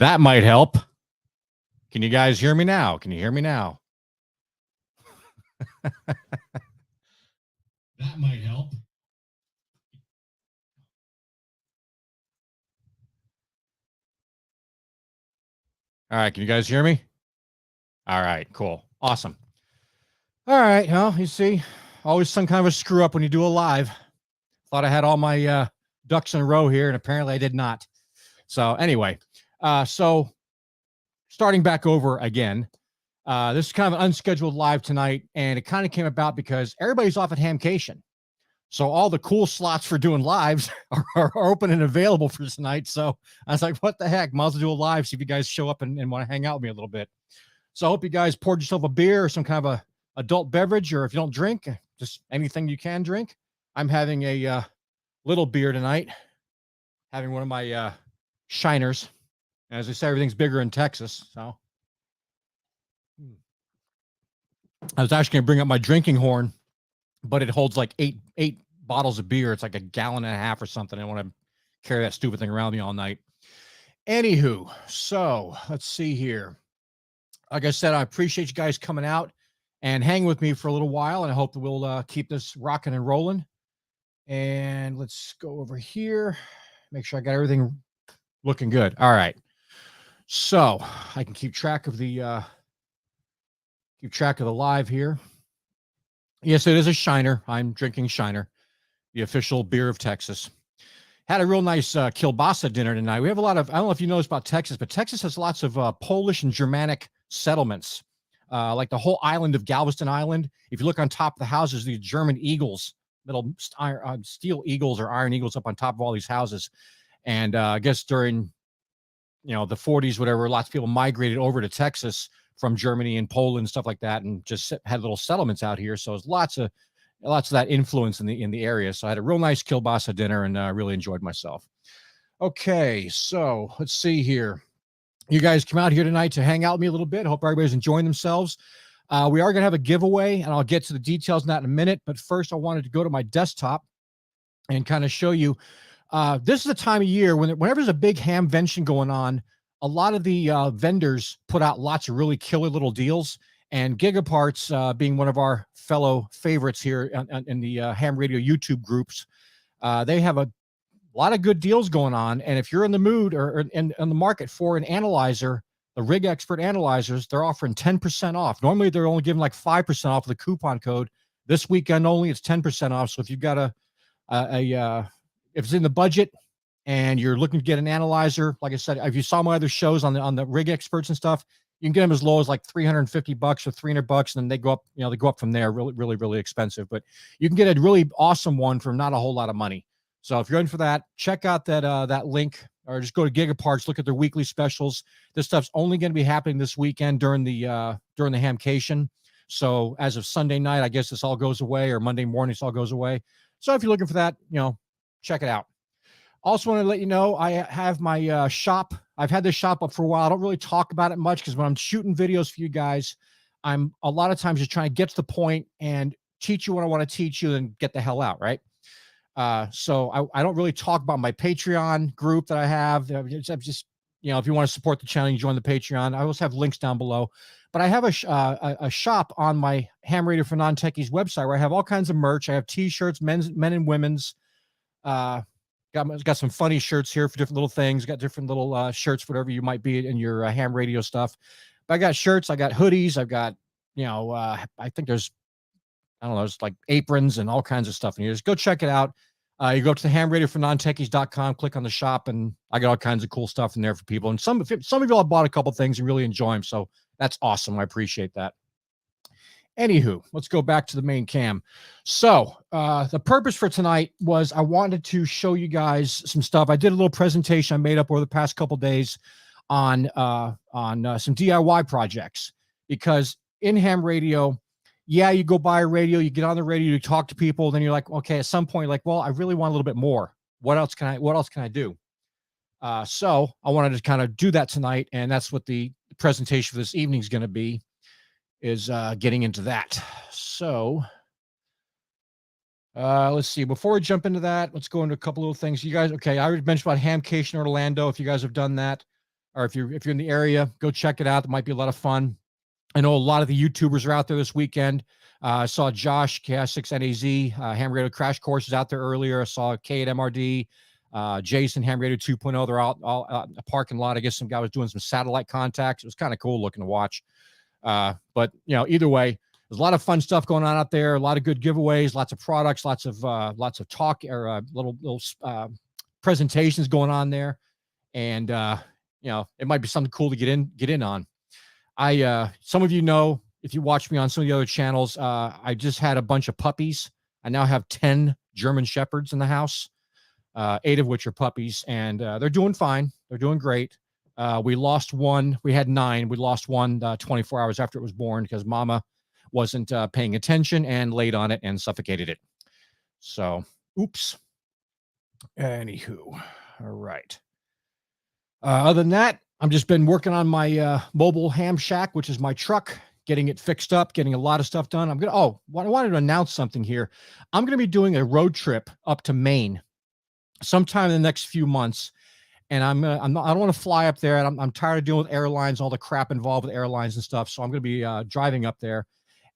That might help. Can you guys hear me now? Can you hear me now? That might help. All right. Can you guys hear me? All right. Cool. Awesome. All right. Well, you see, always some kind of a screw up when you do a live. Thought I had all my ducks in a row here, and apparently I did not. So anyway, so starting back over again, this is kind of an unscheduled live tonight, and it kind of came about because everybody's off at Hamcation. So all the cool slots for doing lives are open and available for tonight. So I was like, what the heck? Might as well do a live, see if you guys show up and want to hang out with me a little bit. So I hope you guys poured yourself a beer or some kind of a adult beverage, or if you don't drink, just anything you can drink. I'm having a little beer tonight, having one of my shiners. As I say, everything's bigger in Texas. So I was actually going to bring up my drinking horn, but it holds like eight bottles of beer. It's like a gallon and a half or something. I don't want to carry that stupid thing around me all night. Anywho, so let's see here. Like I said, I appreciate you guys coming out and hanging with me for a little while, and I hope that we'll keep this rocking and rolling. And let's go over here, make sure I got everything looking good. All right. So I can keep track of the live here. Yes, it is a Shiner. I'm drinking Shiner, the official beer of Texas. Had a real nice kielbasa dinner tonight. We have a lot of, I don't know if you know about Texas, but Texas has lots of Polish and Germanic settlements, like the whole island of Galveston Island. If you look on top of the houses, these German eagles, little steel eagles or iron eagles up on top of all these houses. And I guess during, the 40s, whatever, lots of people migrated over to Texas from Germany and Poland and stuff like that, and just had little settlements out here. So there's lots of that influence in the area. So I had a real nice kielbasa dinner and really enjoyed myself. Okay, so let's see here. You guys come out here tonight to hang out with me a little bit. Hope everybody's enjoying themselves. We are going to have a giveaway, and I'll get to the details on that in a minute. But first, I wanted to go to my desktop and kind of show you. This is the time of year whenever there's a big hamvention going on, a lot of the vendors put out lots of really killer little deals. And Gigaparts, being one of our fellow favorites here in the ham radio YouTube groups, they have a lot of good deals going on. And if you're in the mood or in the market for an analyzer, the Rig Expert analyzers, they're offering 10% off. Normally, they're only giving like 5% off with the coupon code. This weekend only, it's 10% off. So if you've got if it's in the budget and you're looking to get an analyzer, like I said, if you saw my other shows on the Rig Experts and stuff, you can get them as low as like $350 or $300, and then they go up. They go up from there. Really, really, really expensive. But you can get a really awesome one for not a whole lot of money. So if you're in for that, check out that link, or just go to Gigaparts. Look at their weekly specials. This stuff's only going to be happening this weekend during the Hamcation. So as of Sunday night, I guess this all goes away, or Monday morning, this all goes away. So if you're looking for that, check it out. Also want to let you know, I have my shop. I've had this shop up for a while. I don't really talk about it much because when I'm shooting videos for you guys, I'm a lot of times just trying to get to the point and teach you what I want to teach you and get the hell out, right? So I don't really talk about my Patreon group that I have. I'm just, if you want to support the channel, you join the Patreon. I also have links down below. But I have a shop on my Ham Radio for Non-Techies website where I have all kinds of merch. I have T-shirts, men and women's. Got some funny shirts here for different little things. Got different little shirts, whatever you might be in your ham radio stuff. But I got shirts. I got hoodies. I've got, I think there's like aprons and all kinds of stuff in here. Just go check it out. You go to the hamradiofornontechies.com, click on the shop, and I got all kinds of cool stuff in there for people. And some of you all bought a couple things and really enjoy them. So that's awesome. I appreciate that. Anywho, let's go back to the main cam. So the purpose for tonight was I wanted to show you guys some stuff. I did a little presentation I made up over the past couple days on some DIY projects, because in ham radio, you go buy a radio, you get on the radio, you talk to people, then you're like, okay, at some point, like, well, I really want a little bit more. What else can I do? So I wanted to kind of do that tonight, and that's what the presentation for this evening is going to be, is getting into that. So let's see. Before we jump into that, let's go into a couple little things. You guys, okay, I already mentioned about Hamcation Orlando, if you guys have done that. or if you're in the area, go check it out. It might be a lot of fun. I know a lot of the YouTubers are out there this weekend. I saw Josh, K6NAZ, Ham Radio Crash Course is out there earlier. I saw K at MRD, Jason, Ham Radio 2.0. They're all out in the parking lot. I guess some guy was doing some satellite contacts. It was kind of cool looking to watch. But, you know, either way, there's a lot of fun stuff going on out there. A lot of good giveaways, lots of products, lots of talk or little presentations going on there. And, you know, it might be something cool to get in on. Some of you know, if you watch me on some of the other channels, I just had a bunch of puppies. I now have 10 German Shepherds in the house, 8 of which are puppies, and they're doing fine. They're doing great. We lost one. We had 9. We lost one 24 hours after it was born because Mama wasn't paying attention and laid on it and suffocated it. So, oops. Anywho, all right. Other than that, I've just been working on my mobile ham shack, which is my truck, getting it fixed up, getting a lot of stuff done. I wanted to announce something here. I'm going to be doing a road trip up to Maine sometime in the next few months. And I don't want to fly up there. And I'm tired of dealing with airlines, all the crap involved with airlines and stuff. So I'm going to be driving up there.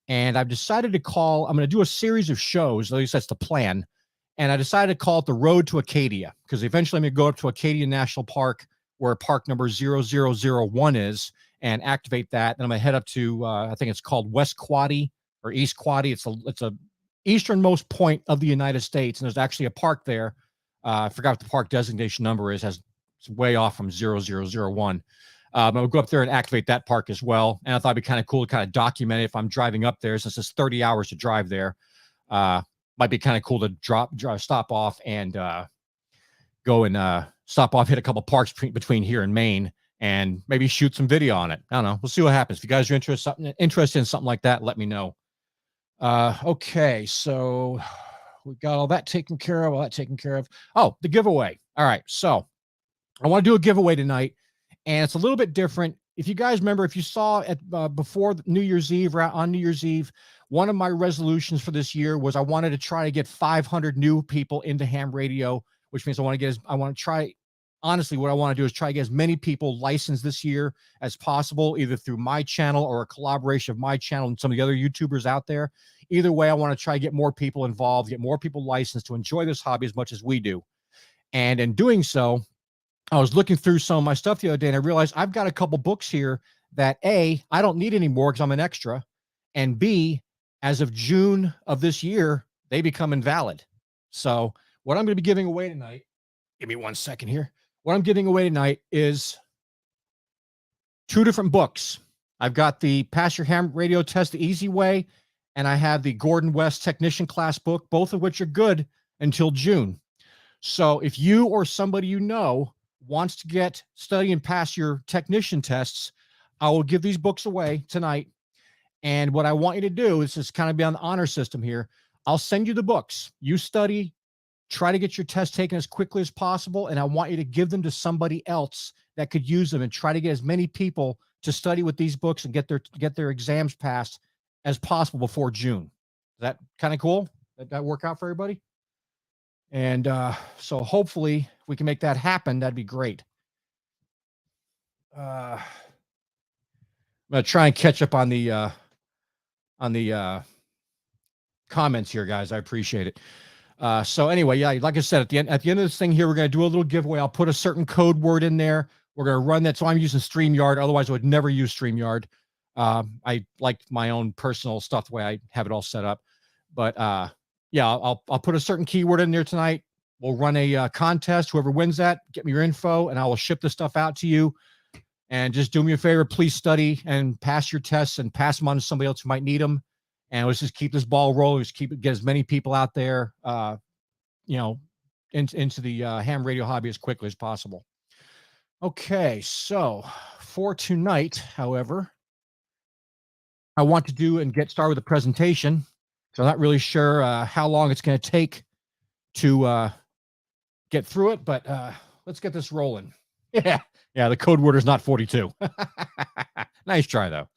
And I've decided I'm going to do a series of shows. At least that's the plan. And I decided to call it the Road to Acadia, because eventually I'm going to go up to Acadia National Park, where park number 0001 is, and activate that. Then I'm going to head up to, I think it's called West Quaddy or East Quaddy. It's a easternmost point of the United States. And there's actually a park there. I forgot what the park designation number is. It's way off from 0001. I'm going to go up there and activate that park as well. And I thought it'd be kind of cool to kind of document it if I'm driving up there, since it's 30 hours to drive there. Might be kind of cool to stop off and go and stop off, hit a couple parks between here and Maine, and maybe shoot some video on it. I don't know. We'll see what happens. If you guys are interested in something like that, let me know. Okay, so we got all that taken care of. Oh, the giveaway. All right, so I want to do a giveaway tonight, and it's a little bit different. If you guys remember, if you saw it before New Year's Eve, or on New Year's Eve, one of my resolutions for this year was I wanted to try to get 500 new people into ham radio, which means honestly, what I want to do is try to get as many people licensed this year as possible, either through my channel or a collaboration of my channel and some of the other YouTubers out there. Either way, I want to try to get more people involved, get more people licensed to enjoy this hobby as much as we do. And in doing so, I was looking through some of my stuff the other day, and I realized I've got a couple books here that A, I don't need anymore because I'm an extra, and B, as of June of this year, they become invalid. So what I'm going to be giving away tonight, give me 1 second here. What I'm giving away tonight is 2 different books. I've got the Pass Your Ham Radio Test the Easy Way, and I have the Gordon West Technician Class book, both of which are good until June. So if you or somebody you know wants to study and pass your technician tests, I will give these books away tonight. And what I want you to do is just kind of be on the honor system here. I'll send you the books. You study, try to get your test taken as quickly as possible, and I want you to give them to somebody else that could use them, and try to get as many people to study with these books and get their exams passed as possible before June. Is that kind of cool? That work out for everybody? And so hopefully if we can make that happen, that'd be great. I'm going to try and catch up on the comments here, guys. I appreciate it. So anyway, yeah, like I said, at the end of this thing here, we're going to do a little giveaway. I'll put a certain code word in there. We're going to run that. So I'm using StreamYard. Otherwise I would never use StreamYard. I like my own personal stuff, the way I have it all set up. But yeah, I'll put a certain keyword in there tonight. We'll run a contest. Whoever wins that, get me your info, and I will ship the stuff out to you. And just do me a favor, please study and pass your tests and pass them on to somebody else who might need them. And let's just keep this ball rolling. Let's get as many people out there, into the ham radio hobby as quickly as possible. Okay, so for tonight, however, I want to do and get started with the presentation. So I'm not really sure how long it's going to take to get through it, but let's get this rolling. Yeah, the code word is not 42. Nice try, though.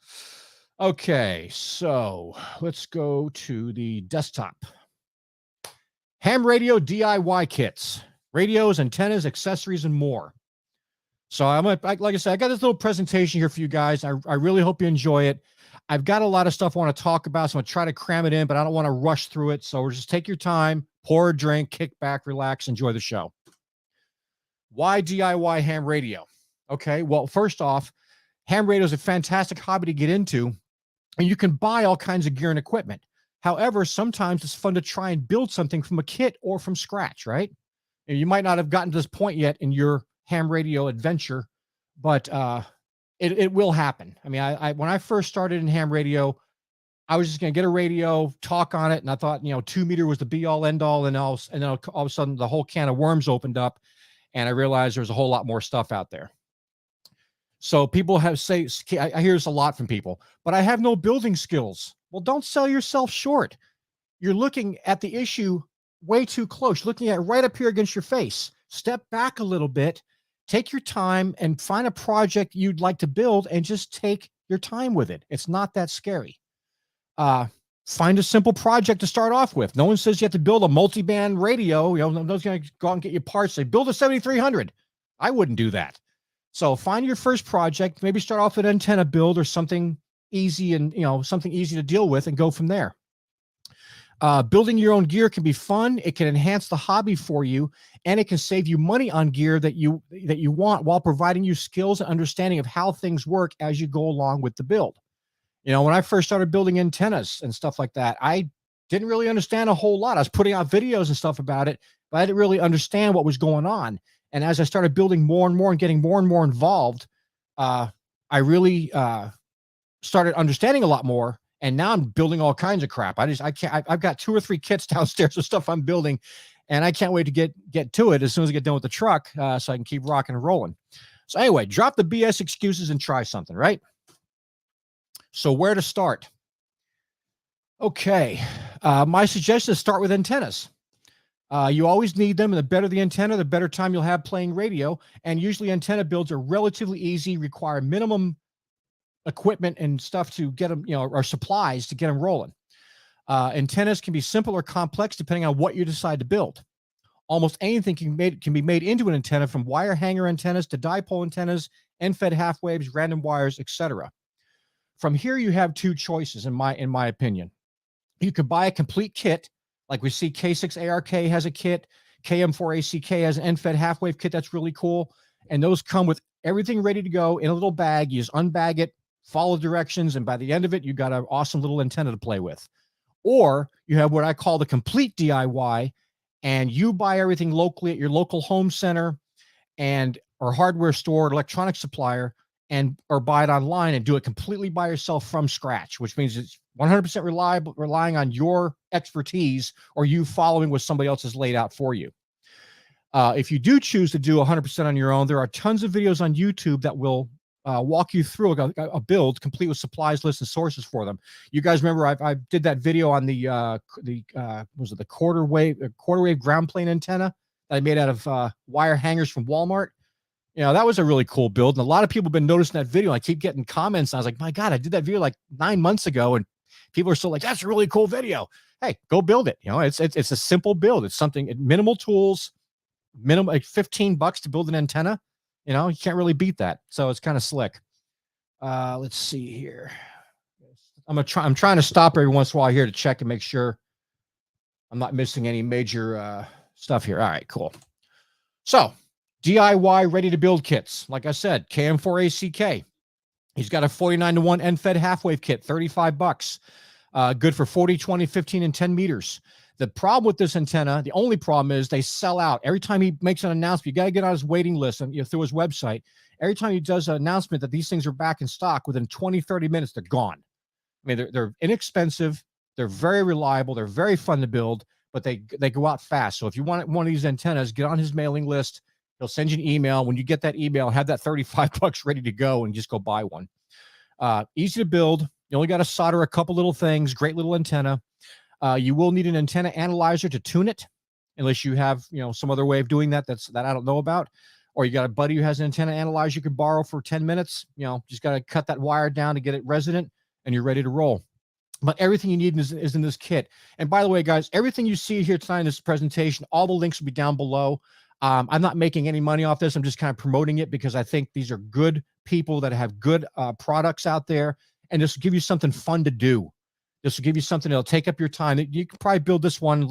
Okay, so let's go to the desktop. Ham radio DIY kits, radios, antennas, accessories, and more. So like I said, I got this little presentation here for you guys. I really hope you enjoy it. I've got a lot of stuff I want to talk about, so I'm gonna try to cram it in, but I don't want to rush through it. So just take your time, pour a drink, kick back, relax, enjoy the show. Why DIY ham radio? Okay, well, first off, ham radio is a fantastic hobby to get into, and you can buy all kinds of gear and equipment. However, sometimes it's fun to try and build something from a kit or from scratch, right? And you might not have gotten to this point yet in your ham radio adventure, but it will happen. I mean, I when I first started in ham radio, I was just going to get a radio, talk on it, and I thought, 2 meter was the be all end all, and then all of a sudden the whole can of worms opened up, and I realized there's a whole lot more stuff out there. So people I hear this a lot from people, but I have no building skills. Well, don't sell yourself short. You're looking at the issue way too close, looking at it right up here against your face. Step back a little bit, take your time, and find a project you'd like to build, and just take your time with it. It's not that scary. Find a simple project to start off with. No one says you have to build a multi-band radio. No one's going to go out and get you parts. Say, build a 7300. I wouldn't do that. So find your first project, maybe start off with an antenna build or something easy and, something easy to deal with, and go from there. Building your own gear can be fun. It can enhance the hobby for you, and it can save you money on gear that you want, while providing you skills and understanding of how things work as you go along with the build. When I first started building antennas and stuff like that, I didn't really understand a whole lot. I was putting out videos and stuff about it, but I didn't really understand what was going on. And as I started building more and more and getting more and more involved, I really started understanding a lot more. And now I'm building all kinds of crap. I've got 2 or 3 kits downstairs of stuff I'm building, and I can't wait to get to it as soon as I get done with the truck, so I can keep rocking and rolling. So anyway, drop the BS excuses and try something, right? So where to start? Okay. My suggestion is start with antennas. You always need them, and the better the antenna, the better time you'll have playing radio. And usually antenna builds are relatively easy, require minimum equipment and stuff to get them, or supplies to get them rolling. Antennas can be simple or complex depending on what you decide to build. Almost anything can be made into an antenna, from wire hanger antennas to dipole antennas, end-fed half waves, random wires, etc. From here, you have 2 choices, in my opinion. You could buy a complete kit, like we see K6ARK has a kit, KM4ACK has an end-fed half wave kit that's really cool, and those come with everything ready to go in a little bag. You just unbag it, follow directions, and by the end of it, you got an awesome little antenna to play with. Or you have what I call the complete DIY, and you buy everything locally at your local home center or hardware store or electronic supplier, or buy it online and do it completely by yourself from scratch, which means it's 100% reliable, relying on your expertise or you following what somebody else has laid out for you. If you do choose to do 100% on your own, there are tons of videos on YouTube that will walk you through a build complete with supplies, lists, and sources for them. You guys remember I did that video on the quarter wave ground plane antenna that I made out of wire hangers from Walmart. That was a really cool build, and a lot of people have been noticing that video. I keep getting comments, and I was like, my God, I did that video like 9 months ago, and people are still like, that's a really cool video. Hey, go build it. It's a simple build. It's something, minimal tools, like $15 to build an antenna. You can't really beat that. So it's kind of slick. Let's see here. I'm trying to stop every once in a while here to check and make sure I'm not missing any major stuff here. All right, cool. So DIY ready to build kits. Like I said, KM4ACK. He's got a 49-to-1 end-fed half-wave kit, $35. Good for 40, 20, 15, and 10 meters. The problem with this antenna, the only problem is they sell out. Every time he makes an announcement, you got to get on his waiting list and through his website. Every time he does an announcement that these things are back in stock, within 20, 30 minutes, they're gone. I mean, they're inexpensive. They're very reliable. They're very fun to build, but they go out fast. So if you want one of these antennas, get on his mailing list. He'll send you an email. When you get that email, have that $35 ready to go and just go buy one. Easy to build. You only got to solder a couple little things. Great little antenna. You will need an antenna analyzer to tune it, unless you have some other way of doing that that I don't know about. Or you got a buddy who has an antenna analyzer you could borrow for 10 minutes. Just got to cut that wire down to get it resonant, and you're ready to roll. But everything you need is in this kit. And by the way, guys, everything you see here tonight in this presentation, all the links will be down below. I'm not making any money off this. I'm just kind of promoting it because I think these are good people that have good products out there, and this will give you something fun to do. This will give you something that'll take up your time. You can probably build this one,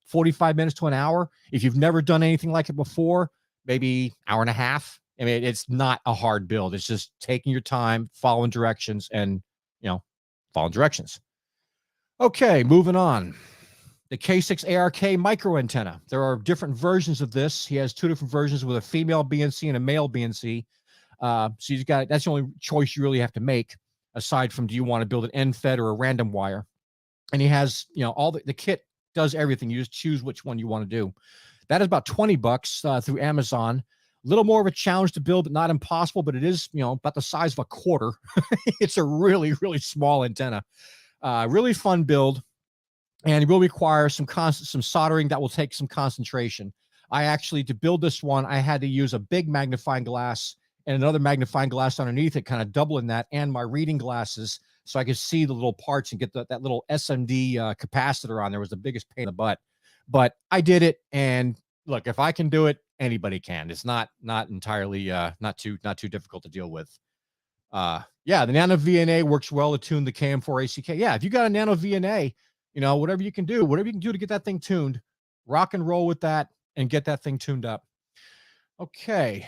45 minutes to an hour. If you've never done anything like it before, maybe hour and a half. I mean, it's not a hard build. It's just taking your time, following directions, and following directions. Okay, moving on. The K6 ARK micro antenna. There are different versions of this. He has two different versions with a female BNC and a male BNC. So you've got, that's the only choice you really have to make, aside from do you want to build an end fed or a random wire. And he has, all the kit does everything. You just choose which one you want to do. That is about $20 through Amazon. A little more of a challenge to build, but not impossible. But it is, about the size of a quarter. It's a really, really small antenna. Really fun build. And it will require some soldering that will take some concentration. I actually, to build this one, I had to use a big magnifying glass and another magnifying glass underneath it, kind of doubling that, and my reading glasses, so I could see the little parts and get that little SMD capacitor on there. Was the biggest pain in the butt, but I did it. And look, if I can do it, anybody can. It's not entirely not too difficult to deal with. Yeah, the Nano VNA works well to tune the KM4 ACK. Yeah, if you got a Nano VNA, whatever you can do to get that thing tuned, rock and roll with that and get that thing tuned up. Okay.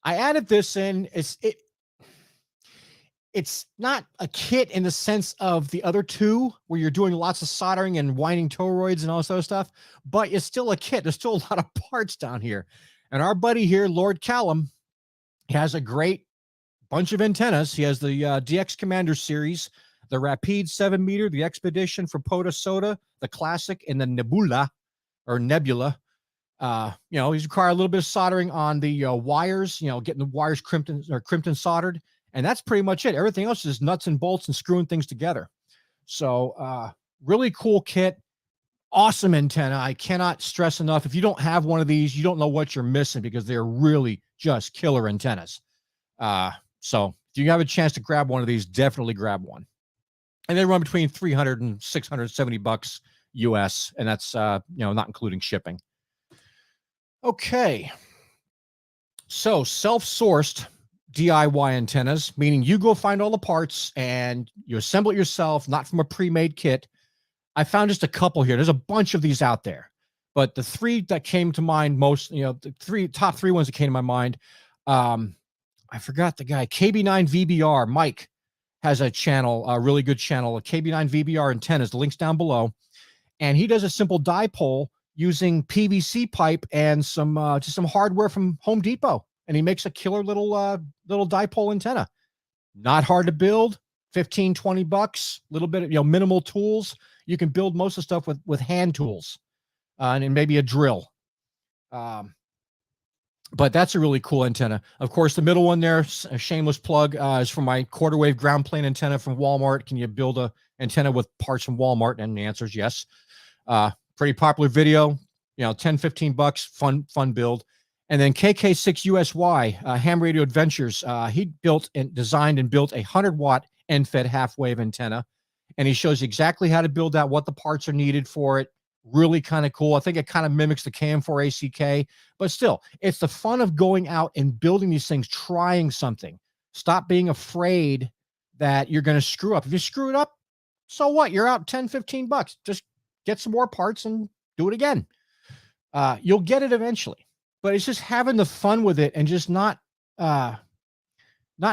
I added this in. It's not a kit in the sense of the other two where you're doing lots of soldering and winding toroids and all this other stuff, but it's still a kit. There's still a lot of parts down here. And our buddy here, Lord Callum, he has a great bunch of antennas. He has the DX Commander series, the Rapide 7 meter, the Expedition for POTA Soda, the Classic, and the Nebula. These require a little bit of soldering on the wires, getting the wires crimped and soldered. And that's pretty much it. Everything else is nuts and bolts and screwing things together. So really cool kit. Awesome antenna. I cannot stress enough. If you don't have one of these, you don't know what you're missing, because they're really just killer antennas. So if you have a chance to grab one of these, definitely grab one. And they run between $300 and $670 US, and that's not including shipping. Okay. So self-sourced DIY antennas, meaning you go find all the parts and you assemble it yourself, not from a pre-made kit. I found just a couple here. There's a bunch of these out there, but the three that came to mind most, the top three ones that came to my mind, I forgot the guy, KB9 VBR. Mike has a channel, a really good channel, a KB9 VBR antennas. The link's down below. And he does a simple dipole using PVC pipe and just some hardware from Home Depot. And he makes a killer little dipole antenna. Not hard to build, $15-20, a little bit of, minimal tools. You can build most of the stuff with hand tools and then maybe a drill. But that's a really cool antenna. Of course, the middle one there, a shameless plug, is for my quarter wave ground plane antenna from Walmart. Can you build a antenna with parts from Walmart? And the answer is yes. Pretty popular video, $10-15, fun build. And then KK6USY, Ham Radio Adventures. He built and designed and built a 100-watt end-fed half-wave antenna. And he shows you exactly how to build that, what the parts are needed for it. Really kind of cool. I think it kind of mimics the KM4 ACK, but still, it's the fun of going out and building these things, trying something. Stop being afraid that you're going to screw up. If you screw it up, so what? You're out $10-15. Just get some more parts and do it again. You'll get it eventually, but it's just having the fun with it and just not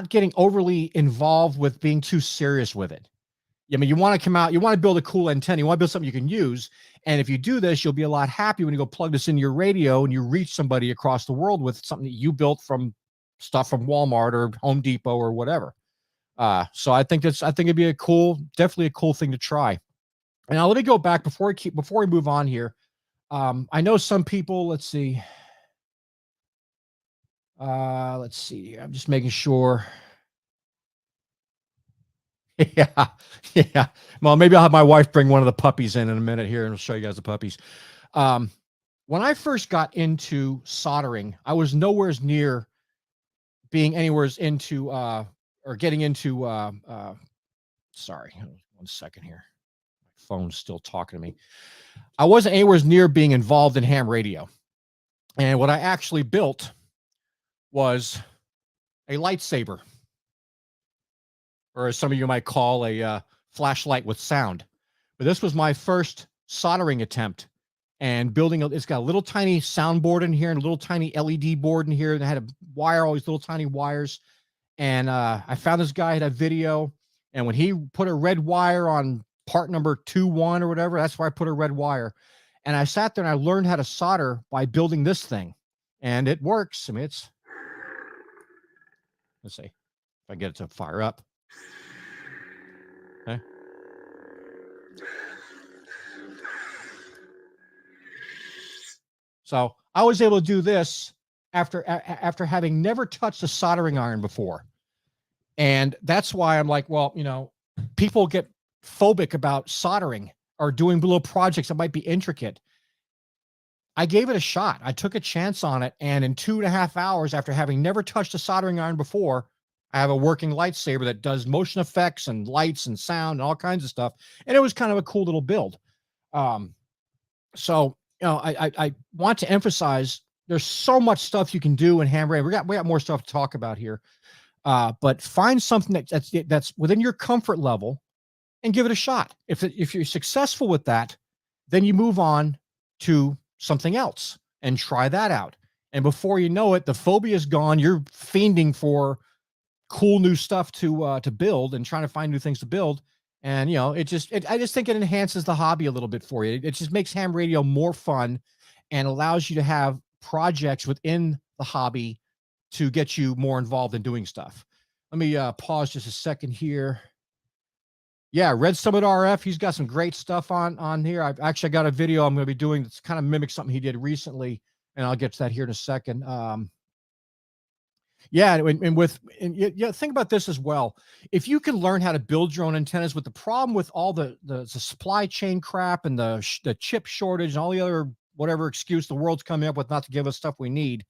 getting overly involved with being too serious with it. I mean, you want to come out, you want to build a cool antenna, you want to build something you can use. And if you do this, you'll be a lot happier when you go plug this into your radio and you reach somebody across the world with something that you built from stuff from Walmart or Home Depot or whatever. So I think it'd be definitely a cool thing to try. And now let me go back before we move on here. I know some people, let's see. I'm just making sure. Yeah. Well, maybe I'll have my wife bring one of the puppies in a minute here, and I'll show you guys the puppies. When I first got into soldering, I was nowhere near being anywhere into or getting into. Sorry, 1 second here. My phone's still talking to me. I wasn't anywhere near being involved in ham radio. And what I actually built was a lightsaber, or as some of you might call a flashlight with sound. But this was my first soldering attempt, and building it's got a little tiny soundboard in here and a little tiny LED board in here that had a wire, all these little tiny wires. And I found this guy had a video, and when he put a red wire on part number 2-1 or whatever, that's where I put a red wire. And I sat there and I learned how to solder by building this thing, and it works. I mean, let's see if I get it to fire up. Okay. So I was able to do this after having never touched a soldering iron before. And that's why I'm like, well, people get phobic about soldering or doing little projects that might be intricate. I gave it a shot. I took a chance on it. And in 2.5 hours, after having never touched a soldering iron before, I have a working lightsaber that does motion effects and lights and sound and all kinds of stuff. And it was kind of a cool little build. So, I want to emphasize there's so much stuff you can do in ham radio. We got more stuff to talk about here. But find something that's within your comfort level and give it a shot. If you're successful with that, then you move on to something else and try that out. And before you know it, the phobia is gone. You're fiending for cool new stuff to build and trying to find new things to build. And I just think it enhances the hobby a little bit for you. It just makes ham radio more fun and allows you to have projects within the hobby to get you more involved in doing stuff. Let me pause just a second here. Yeah, Red Summit RF, he's got some great stuff on here. I've actually got a video I'm going to be doing that's kind of mimics something he did recently, and I'll get to that here in a second. Think about this as well. If you can learn how to build your own antennas, with the problem with all the supply chain crap and the chip shortage and all the other whatever excuse the world's coming up with not to give us stuff we need,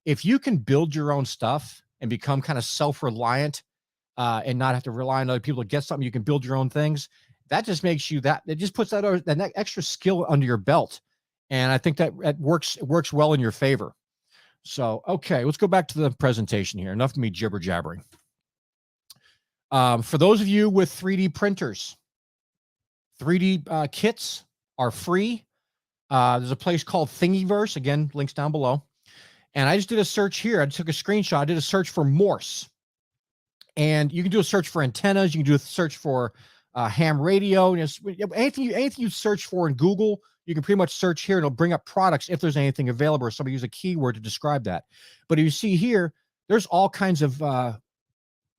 if you can build your own stuff and become kind of self-reliant and not have to rely on other people to get something, you can build your own things. That just makes you it just puts that extra skill under your belt. And I think that it works well in your favor. So, okay, let's go back to the presentation here. Enough of me jibber jabbering. For those of you with 3D printers, 3D kits are free. There's a place called Thingiverse. Again, links down below. And I just did a search here. I took a screenshot. I did a search for Morse. And you can do a search for antennas. You can do a search for ham radio. Anything you search for in Google, you can pretty much search here and it'll bring up products if there's anything available, or somebody use a keyword to describe that. But if you see here, there's all kinds of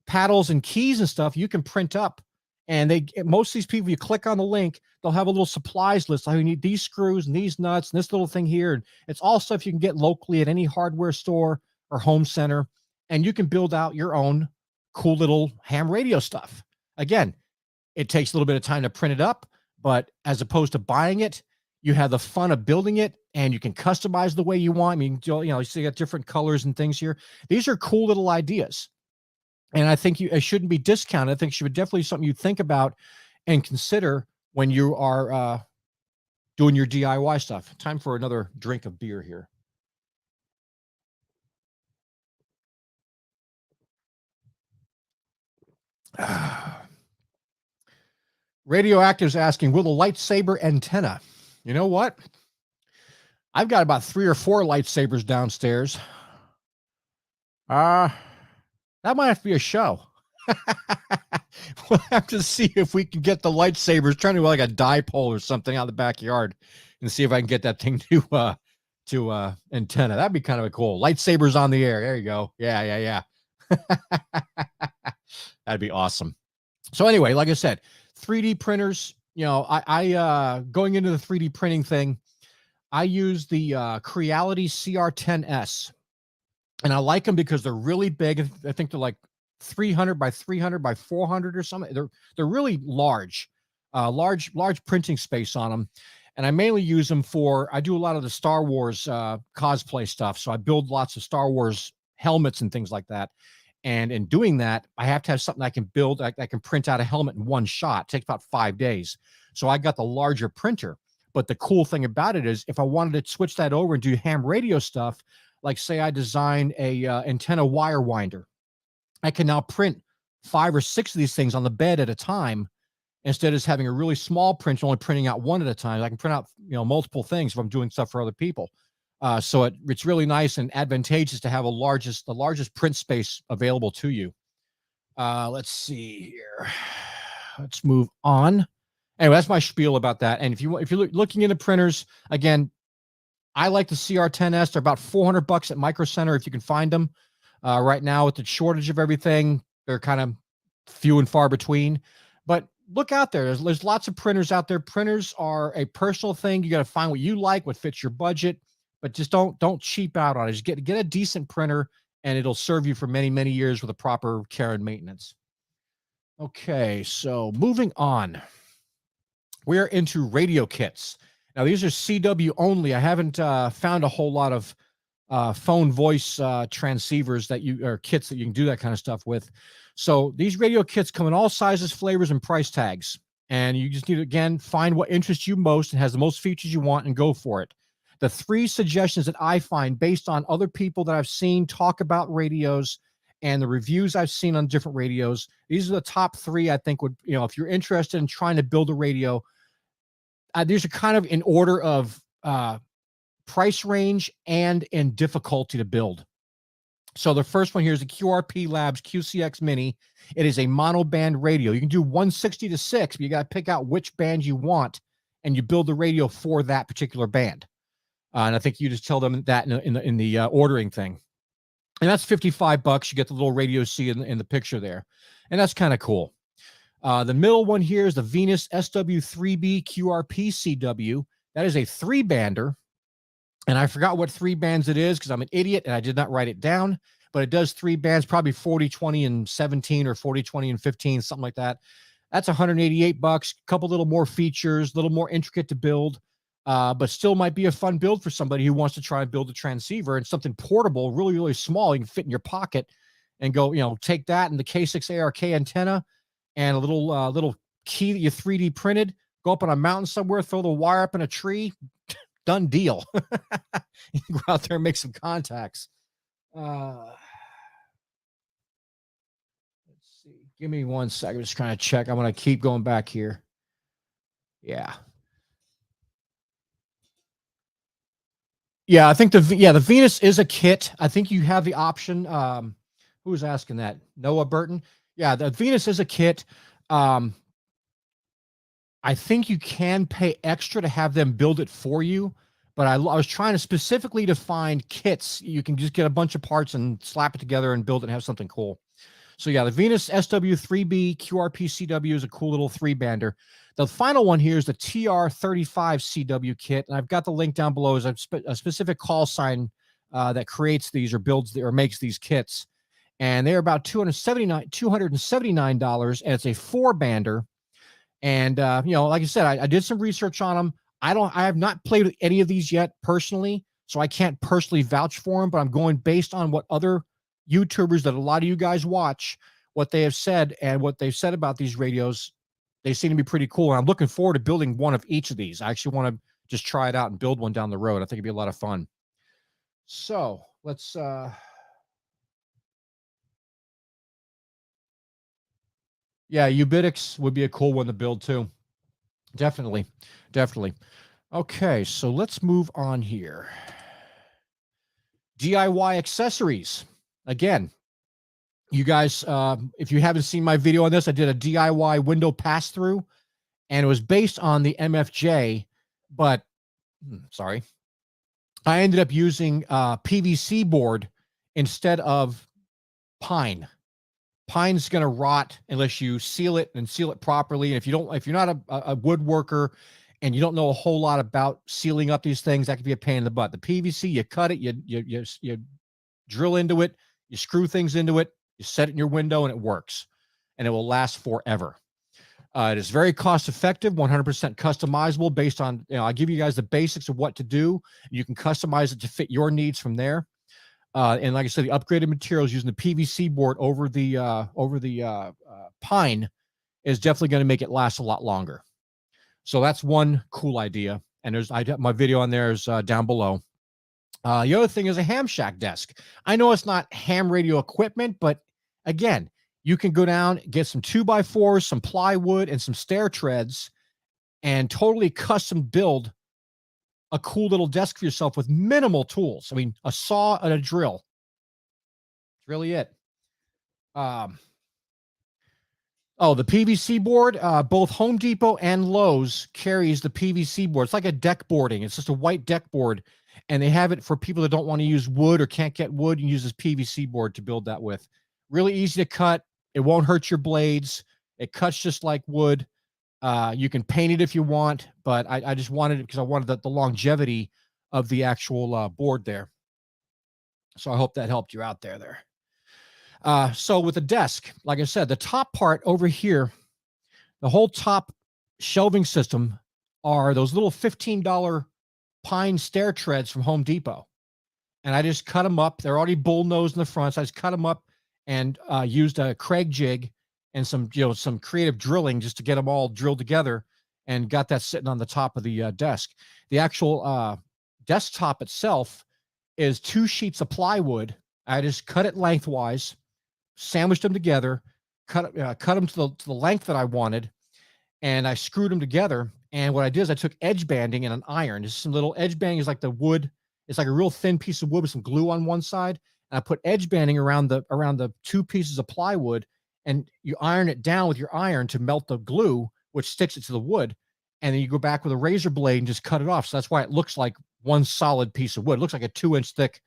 paddles and keys and stuff you can print up. And most of these people, you click on the link, they'll have a little supplies list. Like, you need these screws and these nuts and this little thing here. And it's all stuff you can get locally at any hardware store or home center. And you can build out your own cool little ham radio stuff. Again, it takes a little bit of time to print it up, but as opposed to buying it, you have the fun of building it, and you can customize the way you want. I mean, you see, you got different colors and things here. These are cool little ideas. And I think it shouldn't be discounted. I think it should be definitely something you think about and consider when you are doing your DIY stuff. Time for another drink of beer here. Radioactive's asking, will the lightsaber antenna? You know what? I've got about 3 or 4 lightsabers downstairs. That might have to be a show. We'll have to see if we can get the lightsabers, trying to do like a dipole or something out of the backyard, and see if I can get that thing to antenna. That'd be kind of a cool. Lightsabers on the air. There you go. Yeah. That'd be awesome. So anyway, like I said, 3D printers, I going into the 3D printing thing, I use the Creality CR10S, and I like them because they're really big. I think they're like 300 by 300 by 400 or something. They're really large printing space on them. And I mainly use them I do a lot of the Star Wars cosplay stuff. So I build lots of Star Wars helmets and things like that. And in doing that, I have to have something I can build. I can print out a helmet in one shot. It takes about 5 days. So I got the larger printer. But the cool thing about it is if I wanted to switch that over and do ham radio stuff, like say I design a antenna wire winder, I can now print 5 or 6 of these things on the bed at a time instead of just having a really small print, only printing out one at a time. I can print out, multiple things if I'm doing stuff for other people. So it's really nice and advantageous to have the largest print space available to you. Let's see here. Let's move on. Anyway, that's my spiel about that. And if you're looking into printers, again, I like the CR10S. They're about $400 at Micro Center if you can find them. Right now, with the shortage of everything, they're kind of few and far between. But look out there. There's lots of printers out there. Printers are a personal thing. You got to find what you like, what fits your budget. But just don't cheap out on it. Just get a decent printer, and it'll serve you for many, many years with a proper care and maintenance. Okay, so moving on. We're into radio kits. Now, these are CW only. I haven't found a whole lot of phone voice transceivers or kits that you can do that kind of stuff with. So these radio kits come in all sizes, flavors, and price tags. And you just need to, again, find what interests you most and has the most features you want and go for it. The 3 suggestions that I find based on other people that I've seen talk about radios and the reviews I've seen on different radios, these are the top 3 I think would, if you're interested in trying to build a radio, these are kind of in order of price range and in difficulty to build. So the first one here is the QRP Labs QCX Mini. It is a mono band radio. You can do 160 to 6, but you got to pick out which band you want, and you build the radio for that particular band. And I think you just tell them that in the ordering thing. And that's $55. You get the little radio C in the picture there, and that's kind of cool. The middle one here is the Venus SW3B QRP CW. That is a 3-bander. And I forgot what 3 bands it is because I'm an idiot and I did not write it down, but it does 3 bands, probably 40, 20, and 17 or 40, 20, and 15, something like that. That's $188. A couple little more features, a little more intricate to build, but still might be a fun build for somebody who wants to try and build a transceiver and something portable, really, really small. You can fit in your pocket and go, take that and the K6 ARK antenna and a little key that you 3D printed, go up on a mountain somewhere, throw the wire up in a tree. Done deal. You can go out there and make some contacts. Let's see. Give me 1 second. I'm just trying to check. I'm going to keep going back here. Yeah. Yeah, I think the Venus is a kit. I think you have the option. Who was asking that? Noah Burton. Yeah, the Venus is a kit. I think you can pay extra to have them build it for you, but I was trying to specifically to find kits. You can just get a bunch of parts and slap it together and build it and have something cool. So yeah, the Venus SW3B QRP CW is a cool little 3-bander. The final one here is the TR35 CW kit, and I've got the link down below. Is a specific call sign that creates these or builds or makes these kits, and they're about $279, and it's a 4-bander. And like I said, I did some research on them. I have not played with any of these yet personally, so I can't personally vouch for them, but I'm going based on what other YouTubers that a lot of you guys watch, what they have said and what they've said about these radios. They seem to be pretty cool. And I'm looking forward to building one of each of these. I actually want to just try it out and build one down the road. I think it'd be a lot of fun. So let's yeah, Ubitix would be a cool one to build too. Definitely. Okay, so let's move on here. DIY accessories. Again, you guys, if you haven't seen my video on this, I did a DIY window pass-through, and it was based on the MFJ, but, sorry, I ended up using PVC board instead of pine. Pine's going to rot unless you seal it and seal it properly. And if you're not a woodworker and you don't know a whole lot about sealing up these things, that could be a pain in the butt. The PVC, you cut it, you drill into it, you screw things into it, you set it in your window, and it works, and it will last forever. It is very cost effective, 100% customizable based on, I give you guys the basics of what to do. You can customize it to fit your needs from there. And like I said, the upgraded materials using the PVC board over the pine is definitely going to make it last a lot longer. So that's one cool idea. And my video on there is down below. The other thing is a ham shack desk. I know it's not ham radio equipment, but again, you can go down, get some 2x4s, some plywood, and some stair treads, and totally custom build a cool little desk for yourself with minimal tools. I mean, a saw and a drill. That's really it. The PVC board, both Home Depot and Lowe's carries the PVC board. It's like a deck boarding. It's just a white deck board, and they have it for people that don't want to use wood or can't get wood. You use this PVC board to build that with. Really easy to cut. It won't hurt your blades. It cuts just like wood. You can paint it if you want, but I just wanted it because I wanted the longevity of the actual board there. So I hope that helped you out there. So with the desk, like I said, the top part over here, the whole top shelving system are those little $15 pine stair treads from Home Depot. And I just cut them up. They're already bull-nosed in the front. So I just cut them up and used a Craig jig and some creative drilling just to get them all drilled together, and got that sitting on the top of the desk. The actual desktop itself is 2 sheets of plywood. I just cut it lengthwise, sandwiched them together, cut them to the length that I wanted, and I screwed them together. And what I did is I took edge banding and an iron. Just some little edge banding is like the wood. It's like a real thin piece of wood with some glue on one side. And I put edge banding around the 2 pieces of plywood, and you iron it down with your iron to melt the glue, which sticks it to the wood. And then you go back with a razor blade and just cut it off. So that's why it looks like one solid piece of wood. It looks like a 2-inch thick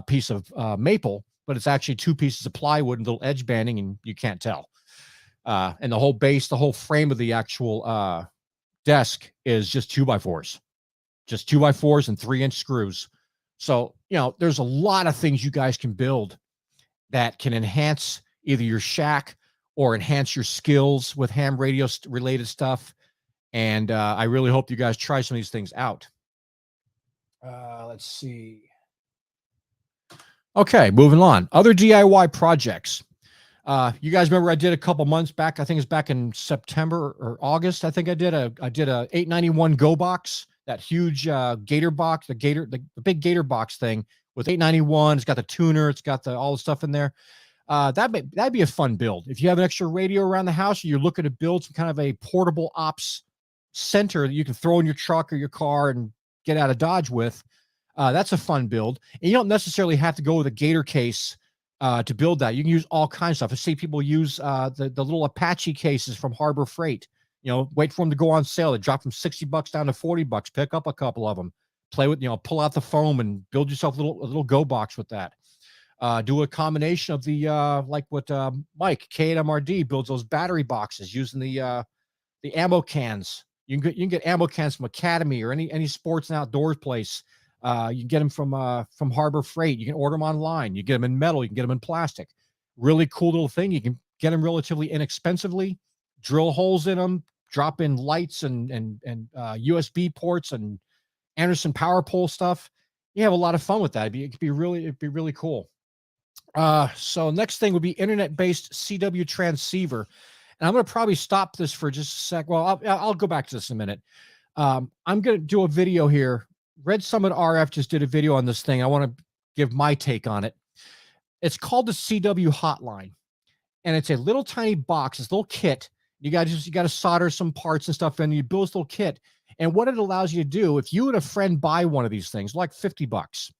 piece of maple, but it's actually 2 pieces of plywood and little edge banding, and you can't tell. And the whole base, the whole frame of the actual desk is just 2x4s, just 2x4s and 3-inch screws. So, there's a lot of things you guys can build that can enhance either your shack or enhance your skills with ham radio related stuff. And I really hope you guys try some of these things out. Let's see. Okay, moving on. Other DIY projects. You guys remember I did a couple months back, I think it's back in September or August, I think I did a 891 Go box, that huge Gator box, the big Gator box thing with 891. It's got the tuner, it's got all the stuff in there. That'd be a fun build. If you have an extra radio around the house, or you're looking to build some kind of a portable ops center that you can throw in your truck or your car and get out of Dodge with, that's a fun build. And you don't necessarily have to go with a Gator case to build that. You can use all kinds of stuff. I see people use the little Apache cases from Harbor Freight. Wait for them to go on sale. They drop from $60 down to $40. Pick up a couple of them. Play with, pull out the foam and build yourself a little Go box with that. Do a combination of the like what Mike K8MRD builds, those battery boxes using the ammo cans. You can get ammo cans from Academy or any sports and outdoors place. You can get them from Harbor Freight. You can order them online. You get them in metal. You can get them in plastic. Really cool little thing. You can get them relatively inexpensively. Drill holes in them. Drop in lights and USB ports and Anderson power pole stuff. You have a lot of fun with that. It'd be really cool. So next thing would be internet-based CW transceiver. And I'm going to probably stop this for just a sec. Well, I'll go back to this in a minute. I'm going to do a video here. Red Summit RF just did a video on this thing. I want to give my take on it. It's called the CW Hotline, and it's a little tiny box, this little kit. You got to solder some parts and stuff in. You build this little kit, and what it allows you to do, if you and a friend buy one of these things, like $50.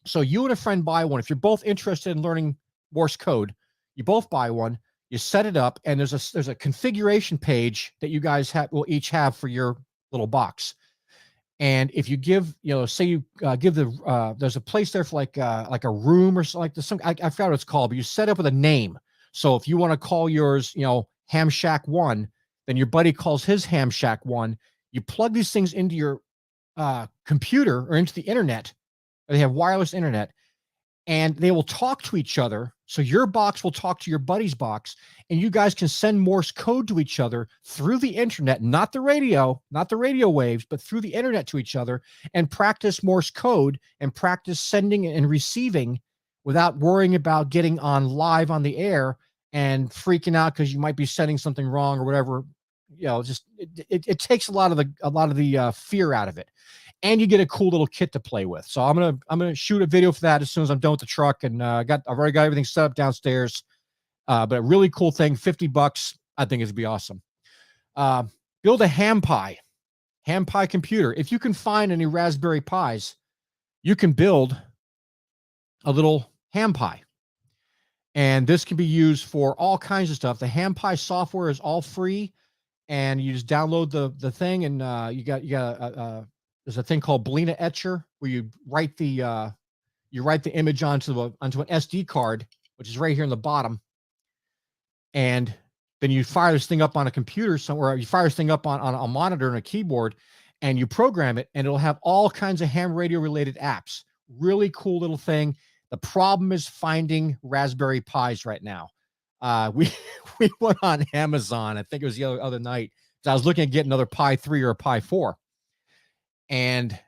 So you and a friend buy one. If you're both interested in learning Morse code, you both buy one. You set it up, and there's a configuration page that you guys will each have for your little box. And if you give, say you give there's a place there for like a room or something like this. I forgot what it's called, but you set up with a name. So if you want to call yours, Ham Shack 1, then your buddy calls his Ham Shack 1. You plug these things into your computer or into the internet. They have wireless internet, and they will talk to each other. So your box will talk to your buddy's box, and you guys can send Morse code to each other through the internet, not the radio waves, but through the internet to each other, and practice Morse code and practice sending and receiving without worrying about getting on live on the air and freaking out because you might be sending something wrong or whatever, just it takes a lot of the fear out of it, and you get a cool little kit to play with. So I'm gonna shoot a video for that as soon as I'm done with the truck, and I've already got everything set up downstairs. But a really cool thing, $50. I think it'd be awesome. Build a ham pie computer. If you can find any Raspberry Pis, you can build a little ham pie. And this can be used for all kinds of stuff. The ham pie software is all free, and you just download the thing, and you got there's a thing called Belina Etcher where you write the image onto an SD card, which is right here in the bottom, and then you fire this thing up on a computer somewhere. You fire this thing up on a monitor and a keyboard, and you program it, and it'll have all kinds of ham radio related apps. Really cool little thing. The problem is finding Raspberry Pis right now. We went on Amazon. I think it was the other night. So I was looking at getting another Pi 3 or a Pi 4. And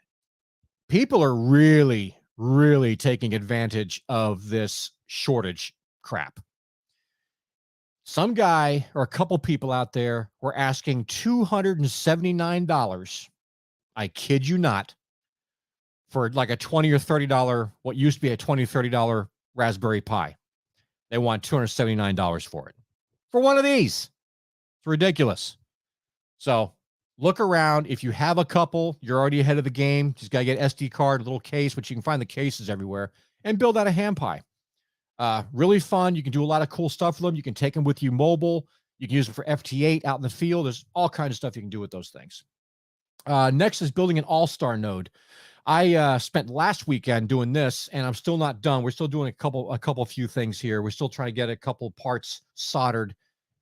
people are really, really taking advantage of this shortage crap. Some guy or a couple people out there were asking $279. I kid you not, for like a $20 or $30, what used to be a $20, $30 Raspberry Pi. They want $279 for it. For one of these. It's ridiculous. So look around. If you have a couple, you're already ahead of the game. Just got to get SD card, a little case, which you can find the cases everywhere, and build out a ham pie. Really fun. You can do a lot of cool stuff with them. You can take them with you mobile. You can use them for FT8 out in the field. There's all kinds of stuff you can do with those things. Next is building an all-star node. I spent last weekend doing this, and I'm still not done. We're still doing a few things here. We're still trying to get a couple parts soldered.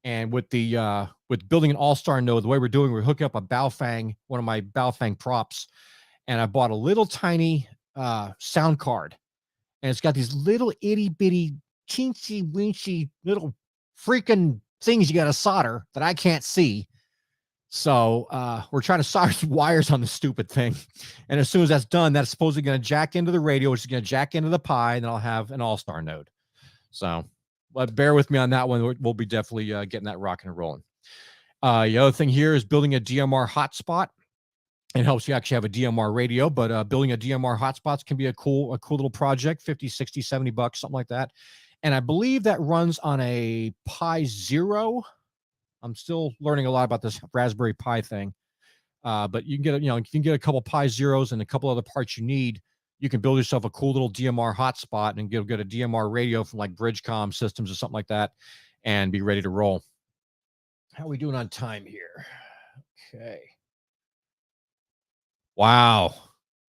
And with building an all-star node, the way we're doing, we're hooking up a Baofeng, one of my Baofeng props, and I bought a little tiny sound card, and it's got these little itty bitty teensy weensy little freaking things you got to solder that I can't see. So we're trying to solder some wires on the stupid thing. And as soon as that's done, that's supposedly going to jack into the radio, which is going to jack into the Pi, and then I'll have an all-star node. So but bear with me on that one. We'll be definitely getting that rocking and rolling. The other thing here is building a DMR hotspot. It helps you actually have a DMR radio, but building a DMR hotspots can be a cool little project, 50, 60, 70 bucks, something like that. And I believe that runs on a Pi Zero. I'm still learning a lot about this Raspberry Pi thing. But you can get a couple Pi Zeros and a couple other parts you need. You can build yourself a cool little DMR hotspot and get a DMR radio from like Bridgecom Systems or something like that and be ready to roll. How are we doing on time here? Okay. Wow.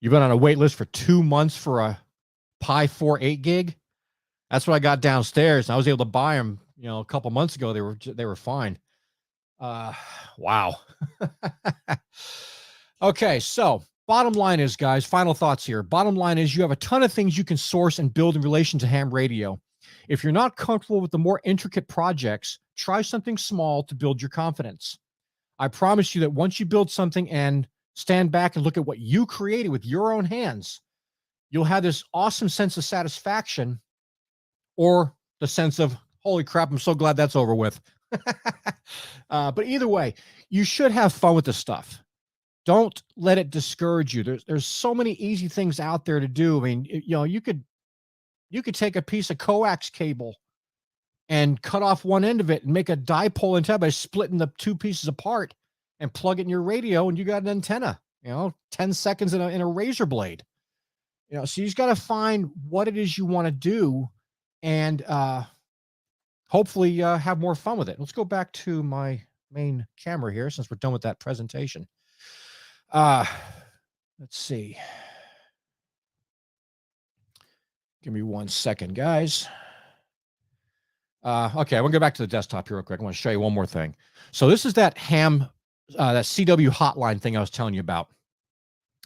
You've been on a wait list for 2 months for a Pi 4 8 gig? That's what I got downstairs. I was able to buy them, a couple months ago. They were fine. Wow. Okay, so bottom line is, guys, final thoughts here. Bottom line is you have a ton of things you can source and build in relation to ham radio. If you're not comfortable with the more intricate projects, try something small to build your confidence. I promise you that once you build something and stand back and look at what you created with your own hands, you'll have this awesome sense of satisfaction, or the sense of, holy crap, I'm so glad that's over with. But either way, you should have fun with this stuff. Don't let it discourage you. There's so many easy things out there to do. I mean, you could take a piece of coax cable and cut off one end of it and make a dipole antenna by splitting the two pieces apart and plug it in your radio, and you got an antenna, 10 seconds in a razor blade. So you just got to find what it is you want to do and hopefully have more fun with it. Let's go back to my main camera here since we're done with that presentation. Let's see. Give me 1 second, guys. Okay, I want to go back to the desktop here real quick. I want to show you one more thing. So this is that ham, that CW hotline thing I was telling you about.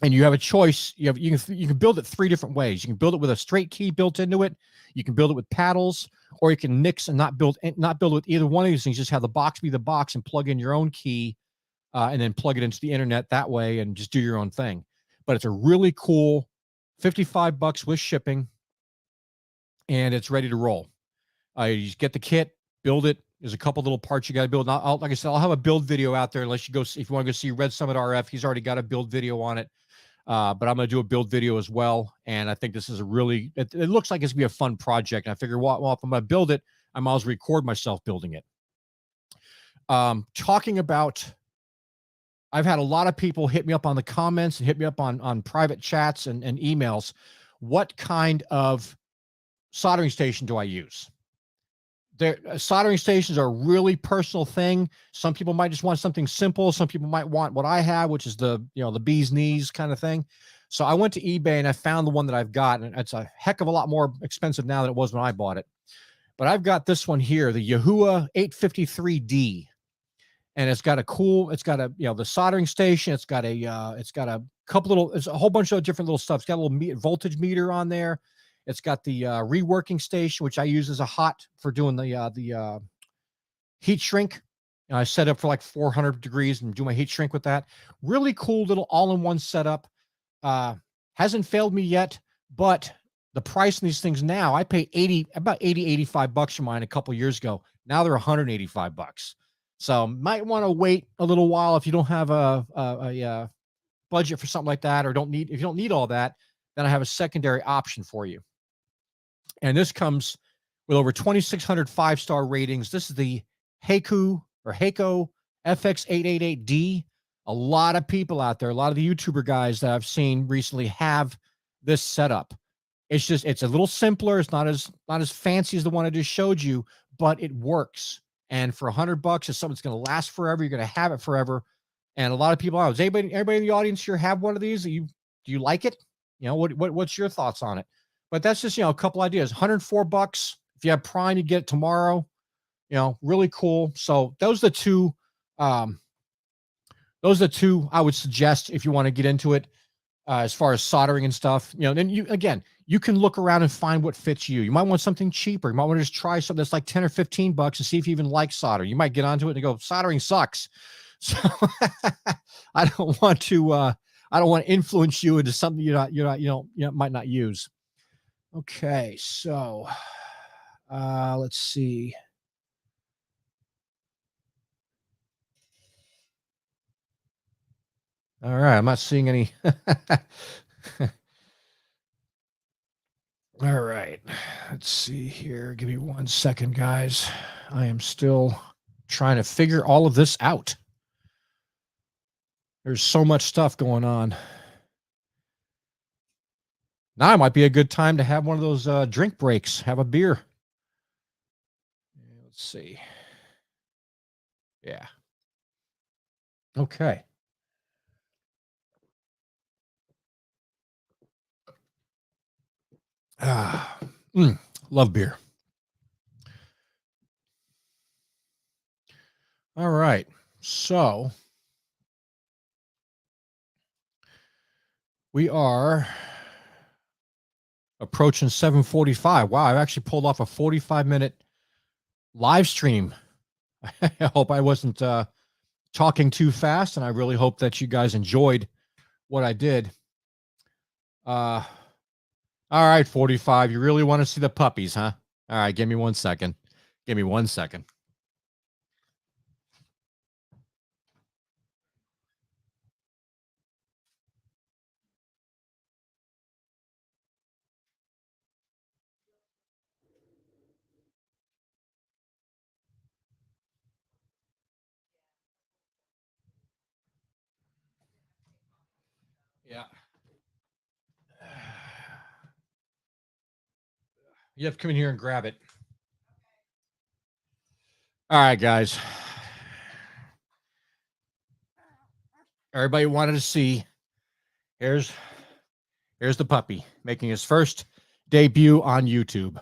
And you have a choice. You can build it 3 different ways. You can build it with a straight key built into it. You can build it with paddles, or you can mix and not build with either one of these things. Just have the box be the box and plug in your own key, and then plug it into the internet that way and just do your own thing. But it's a really cool $55 with shipping, and it's ready to roll. You just get the kit, build it, There's a couple little parts you got to build. And like I said, I'll have a build video out there unless you go, if you want to go see Red Summit RF, he's already got a build video on it. But I'm going to do a build video as well. And I think this is a really, it looks like it's going to be a fun project. And I figure, well, if I'm going to build it, I might as well record myself building it. Talking about, I've had a lot of people hit me up on the comments and hit me up on private chats and emails. What kind of soldering station do I use? Soldering stations are a really personal thing. Some people might just want something simple. Some people might want what I have, which is the bee's knees kind of thing. So I went to eBay and I found the one that I've got, and it's a heck of a lot more expensive now than it was when I bought it. But I've got this one here, the Yahoo 853D, and it's got the soldering station. It's got a couple little, it's a whole bunch of different little stuff. It's got a little voltage meter on there. It's got the reworking station, which I use as a hot for doing the heat shrink. I set up for like 400 degrees and do my heat shrink with that. Really cool little all-in-one setup. Hasn't failed me yet, but the price of these things now, I pay about 85 bucks for mine a couple years ago. Now they're 185 bucks. So might want to wait a little while if you don't have a budget for something like that, or if you don't need all that, then I have a secondary option for you. And this comes with over 2,600 5-star ratings. This is the Heiko FX888D. A lot of people out there, a lot of the YouTuber guys that I've seen recently have this setup. It's a little simpler. It's not as fancy as the one I just showed you, but it works. And for $100, it's something that's going to last forever. You're going to have it forever. And a lot of people, does everybody in the audience here have one of these? Do you like it? What's your thoughts on it? But that's just, a couple ideas. $104. If you have Prime, you get it tomorrow. Really cool. So those are the two. Those are the two I would suggest if you want to get into it, as far as soldering and stuff. Then you can look around and find what fits you. You might want something cheaper. You might want to just try something that's like 10 or 15 bucks and see if you even like solder. You might get onto it and go, soldering sucks. So I don't want to influence you into something you might not use. Okay, so let's see. All right, I'm not seeing any. All right, let's see here. Give me 1 second, guys. I am still trying to figure all of this out. There's so much stuff going on. Now might be a good time to have one of those drink breaks. Have a beer. Let's see. Yeah. Okay. Love beer. All right. So we are approaching 7:45. Wow, I've actually pulled off a 45-minute live stream. I hope I wasn't talking too fast, and I really hope that you guys enjoyed what I did. All right, 45. You really want to see the puppies, huh? All right, give me 1 second. Give me 1 second. Yeah. You have to come in here and grab it. All right, guys. Everybody wanted to see. Here's the puppy making his first debut on YouTube.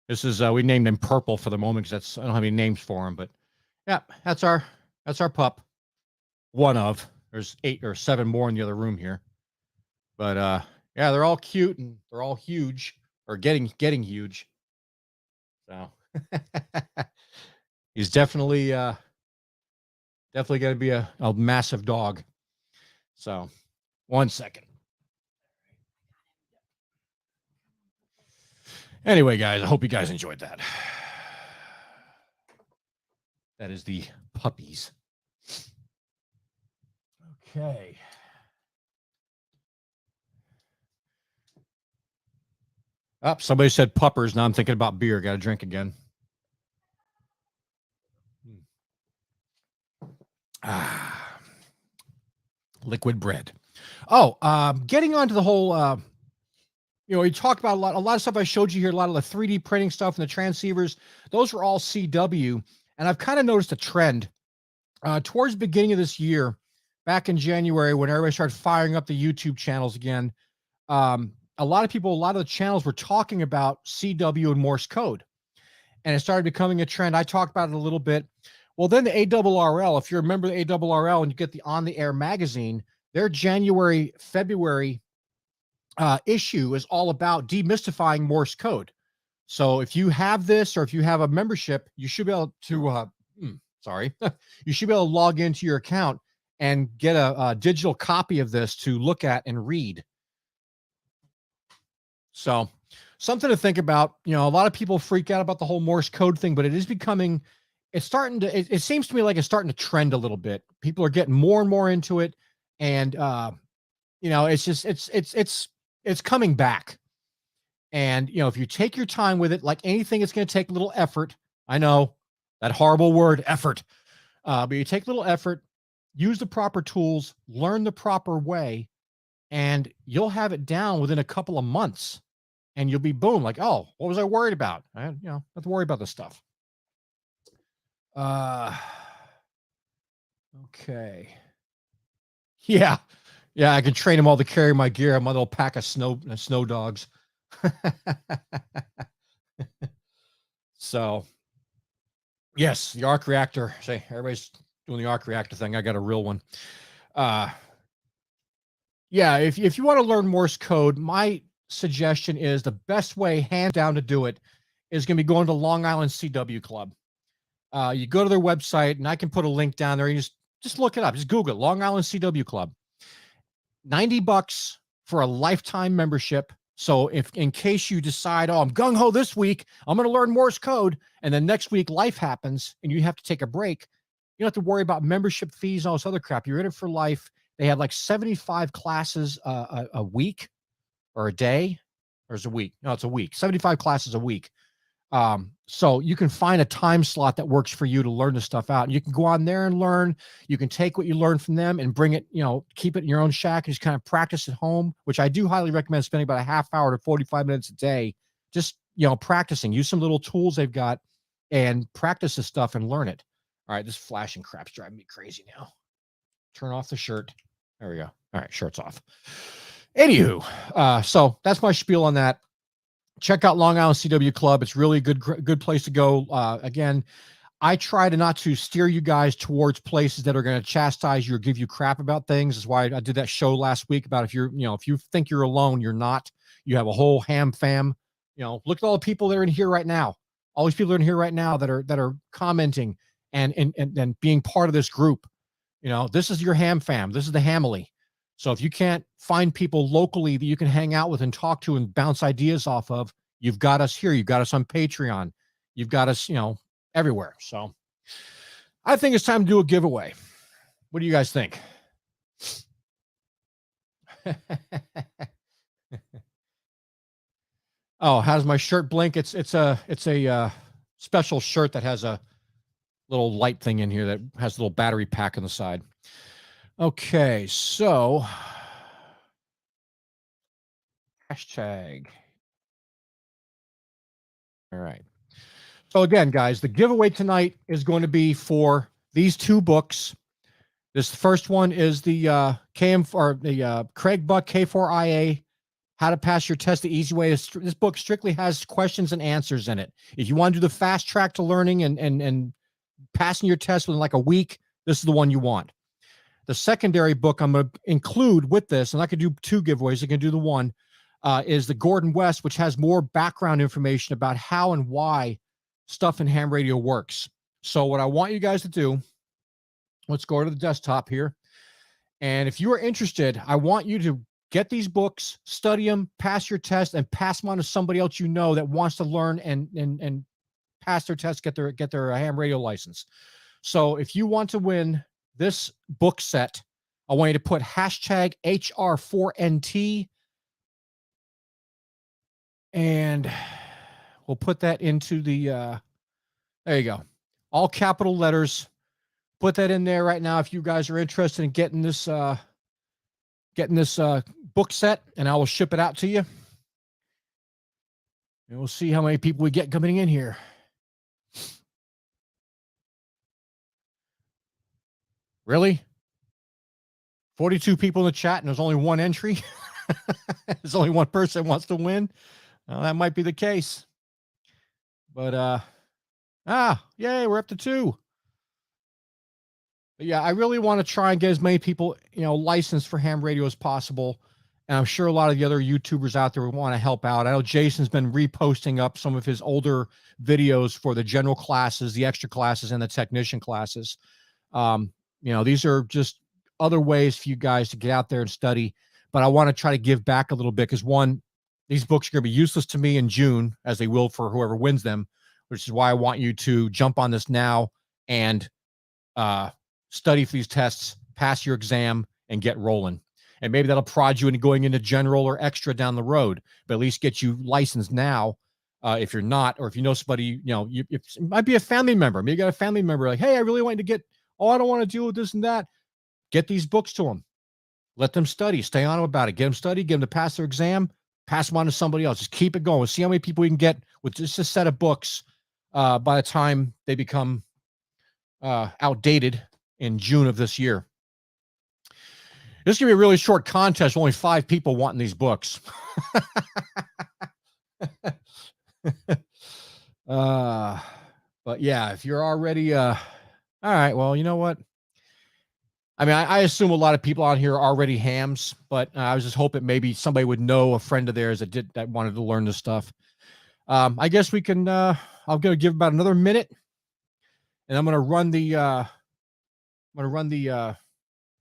This is we named him Purple for the moment because I don't have any names for him, but yeah, that's our pup. One of. There's 8 or 7 more in the other room here. But yeah, they're all cute and they're all huge or getting huge. So he's definitely going to be a massive dog. So 1 second. Anyway, guys, I hope you guys enjoyed that. That is the puppies. Okay. Oh, somebody said puppers. Now I'm thinking about beer. Got to drink again. Liquid bread. Oh, getting on to the whole, you talked about a lot of stuff I showed you here, a lot of the 3D printing stuff and the transceivers. Those were all CW. And I've kind of noticed a trend towards the beginning of this year, back in January, when everybody started firing up the YouTube channels again. A lot of the channels were talking about CW and Morse code, and it started becoming a trend. I talked about it a little bit. Well, then the ARRL, if you remember the ARRL and you get the On the Air magazine, their January, February issue is all about demystifying Morse code. So if you have this, or if you have a membership, you should be able to, you should be able to log into your account and get a digital copy of this to look at and read. So something to think about. A lot of people freak out about the whole Morse code thing, but it is becoming, it seems to me like it's starting to trend a little bit. People are getting more and more into it. And, it's just, it's coming back. And, if you take your time with it, like anything, it's going to take a little effort. I know that horrible word, effort. But you take a little effort, use the proper tools, learn the proper way, and you'll have it down within a couple of months. And you'll be boom, like, oh, what was I worried about? I have to worry about this stuff. Okay. Yeah. Yeah, I can train them all to carry my gear. I'm a little pack of snow dogs. So, yes, the arc reactor. Say, everybody's doing the arc reactor thing. I got a real one. Yeah, if you want to learn Morse code, my suggestion is the best way, hands down, to do it is going to be going to Long Island CW Club. You go to their website, and I can put a link down there. You just look it up. Just Google it, Long Island CW Club. $90 for a lifetime membership. So if in case you decide, oh, I'm gung-ho this week, I'm going to learn Morse code, and then next week life happens and you have to take a break, you don't have to worry about membership fees and all this other crap. You're in it for life. They have like 75 classes a week or a day, or is it a week? No, it's a week. 75 classes a week. So you can find a time slot that works for you to learn this stuff out. And you can go on there and learn. You can take what you learn from them and bring it, keep it in your own shack and just kind of practice at home, which I do highly recommend spending about a half hour to 45 minutes a day. Just, practicing, use some little tools they've got and practice this stuff and learn it. All right. This flashing crap's driving me crazy now. Turn off the shirt. There we go. All right. Shirt's off. Anywho, so that's my spiel on that. Check out Long Island CW Club. It's really a good place to go. Again, I try to not to steer you guys towards places that are going to chastise you or give you crap about things. That's why I did that show last week about if you think you're alone, you're not. You have a whole ham fam. Look at all the people that are in here right now. All these people are in here right now that are commenting and being part of this group. This is your ham fam. This is the Hamily. So if you can't find people locally that you can hang out with and talk to and bounce ideas off of, you've got us here. You've got us on Patreon. You've got us, everywhere. So I think it's time to do a giveaway. What do you guys think? Oh, how's my shirt blink? It's a special shirt that has a little light thing in here that has a little battery pack on the side. Okay, so hashtag. All right. So again, guys, the giveaway tonight is going to be for these two books. This first one is the Craig Buck K4IA, How to Pass Your Test the Easy Way. This book strictly has questions and answers in it. If you want to do the fast track to learning and passing your test within like a week, this is the one you want. The secondary book I'm going to include with this, and I could do two giveaways. I can do the one, is the Gordon West, which has more background information about how and why stuff in ham radio works. So what I want you guys to do, let's go to the desktop here. And if you are interested, I want you to Get these books, study them, pass your test, and pass them on to somebody else you know that wants to learn and pass their test, get their ham radio license. So if you want to win this book set, I want you to put hashtag HR4NT, and we'll put that into the there you go. All capital letters. Put that in there right now if you guys are interested in getting this book set, and I will ship it out to you. And we'll see how many people we get coming in here. Really? 42 people in the chat, and there's only one entry. There's only one person wants to win. Well, that might be the case. But yay, we're up to 2. But yeah, I really want to try and get as many people, licensed for ham radio as possible. And I'm sure a lot of the other YouTubers out there want to help out. I know Jason's been reposting up some of his older videos for the general classes, the extra classes, and the technician classes. These are just other ways for you guys to get out there and study. But I want to try to give back a little bit because, one, these books are going to be useless to me in June, as they will for whoever wins them, which is why I want you to jump on this now and study for these tests, pass your exam, and get rolling. And maybe that'll prod you into going into general or extra down the road, but at least get you licensed now. If you're not, or if you know somebody, it might be a family member. Maybe you got a family member like, hey, I really want to get, I don't want to deal with this and that. Get these books to them. Let them study. Stay on them about it. Get them study. Get them to pass their exam. Pass them on to somebody else. Just keep it going. We'll see how many people we can get with just a set of books by the time they become outdated in June of this year. This is going to be a really short contest. Only 5 people wanting these books. But yeah, if you're already, all right, well, you know what? I mean, I assume a lot of people on here are already hams, but I was just hoping maybe somebody would know a friend of theirs that wanted to learn this stuff. I guess we can, I'm going to give about another minute, and I'm going to run the,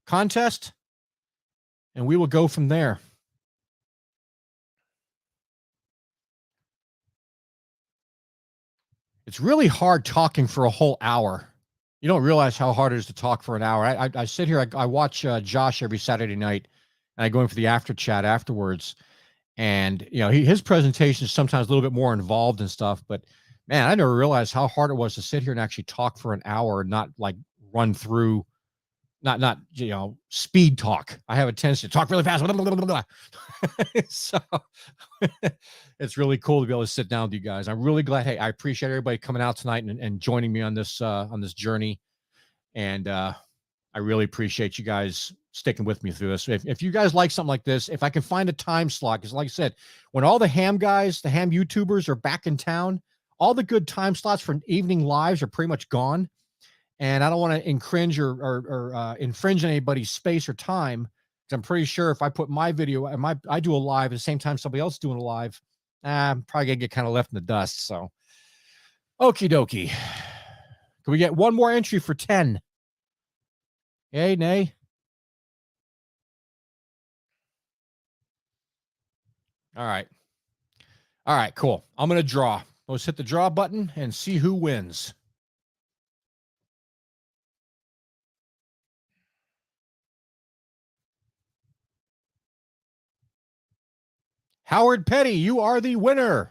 contest, and we will go from there. It's really hard talking for a whole hour. You don't realize how hard it is to talk for an hour. I sit here, I watch Josh every Saturday night, and I go in for the after chat afterwards. And, his presentation is sometimes a little bit more involved and stuff, but man, I never realized how hard it was to sit here and actually talk for an hour and not like run through, not speed talk. I have a tendency to talk really fast. Blah, blah, blah, blah. So it's really cool to be able to sit down with you guys. I'm really glad. Hey, I appreciate everybody coming out tonight and joining me on this journey. And I really appreciate you guys sticking with me through this. If you guys like something like this, if I can find a time slot, because like I said, when all the ham guys, the ham YouTubers are back in town, all the good time slots for evening lives are pretty much gone. And I don't want to infringe or infringe anybody's space or time. Because I'm pretty sure if I put my video and I do a live at the same time somebody else is doing a live, I'm probably gonna get kind of left in the dust. So, okie dokie. Can we get one more entry for 10? Yay, nay? All right. All right, cool. I'm gonna draw. Let's hit the draw button and see who wins. Howard Petty, you are the winner.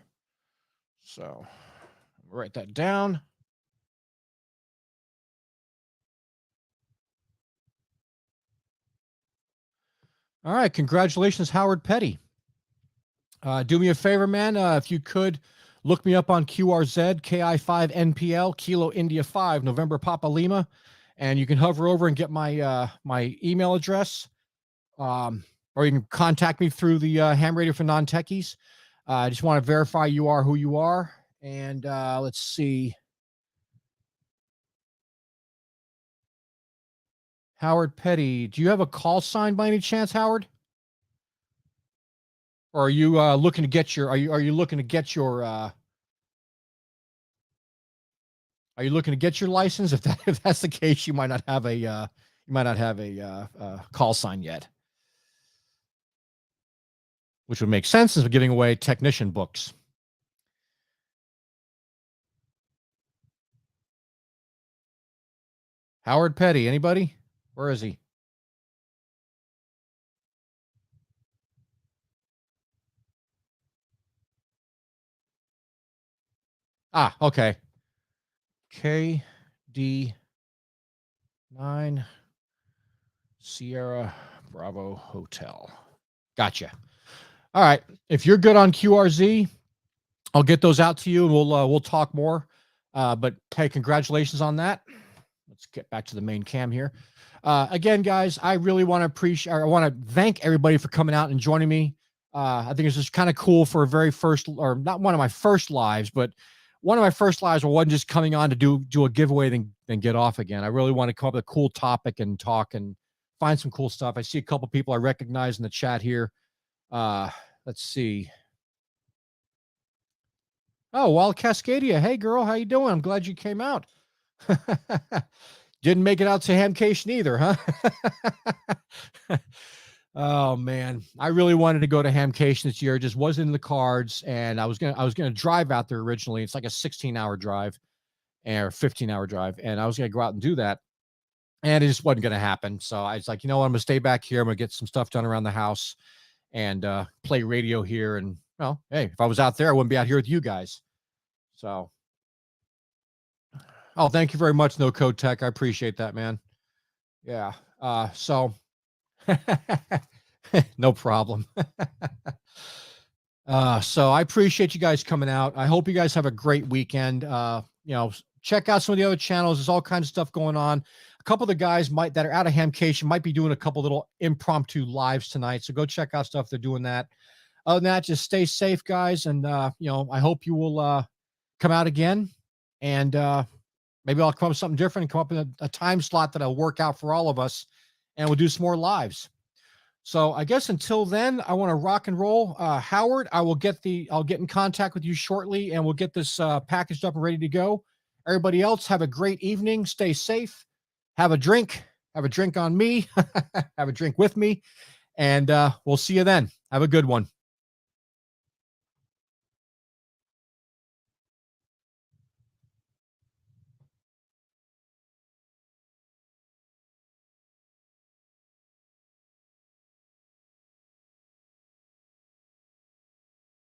So write that down. All right, congratulations, Howard Petty. Do me a favor, man. If you could look me up on QRZ, KI5NPL, Kilo India 5, November Papa Lima, and you can hover over and get my my email address. Or you can contact me through the ham radio for non-techies. I just want to verify you are who you are. And let's see. Howard Petty, do you have a call sign by any chance, Howard? Or are you looking to get your? Are you looking to get your? Are you looking to get your license? If that's the case, you might not have a call sign yet. which would make sense since we're giving away technician books. Howard Petty, anybody? Where is he? Ah, okay. KD9 Sierra Bravo Hotel. Gotcha. All right. If you're good on QRZ, I'll get those out to you and we'll talk more. But hey, congratulations on that. Let's get back to the main cam here. Again, guys, I really want to appreciate, I want to thank everybody for coming out and joining me. I think it's just kind of cool for a very first, or not one of my first lives, but one of my first lives where I wasn't just coming on to do a giveaway then get off again. I really want to come up with a cool topic and talk and find some cool stuff. I see a couple people I recognize in the chat here. Let's see. Oh, Wild Cascadia. Hey, girl, how you doing? I'm glad you came out. Didn't make it out to Hamcation either, huh? Oh man, I really wanted to go to Hamcation this year. It just wasn't in the cards, and I was gonna drive out there originally. It's like a 16-hour drive or 15-hour drive, and I was gonna go out and do that, and it just wasn't gonna happen. So I was like, you know what, I'm gonna stay back here. I'm gonna get some stuff done around the house and play radio here. And well, hey, if I was out there, I wouldn't be out here with you guys. So, oh, thank you very much, No Code Tech. I appreciate that, man. Yeah. So. No problem. So I appreciate you guys coming out. I hope you guys have a great weekend. Check out some of the other channels. There's all kinds of stuff going on. A couple of the guys that are out of Hamcation might be doing a couple little impromptu lives tonight. So go check out stuff. They're doing that. Other than that, just stay safe, guys. And, I hope you will come out again. And maybe I'll come up with something different and come up with a time slot that'll work out for all of us. And we'll do some more lives. So I guess until then, I want to rock and roll. Howard, I'll get in contact with you shortly, and we'll get this packaged up and ready to go. Everybody else, have a great evening. Stay safe. Have a drink. Have a drink on me. Have a drink with me. And we'll see you then. Have a good one.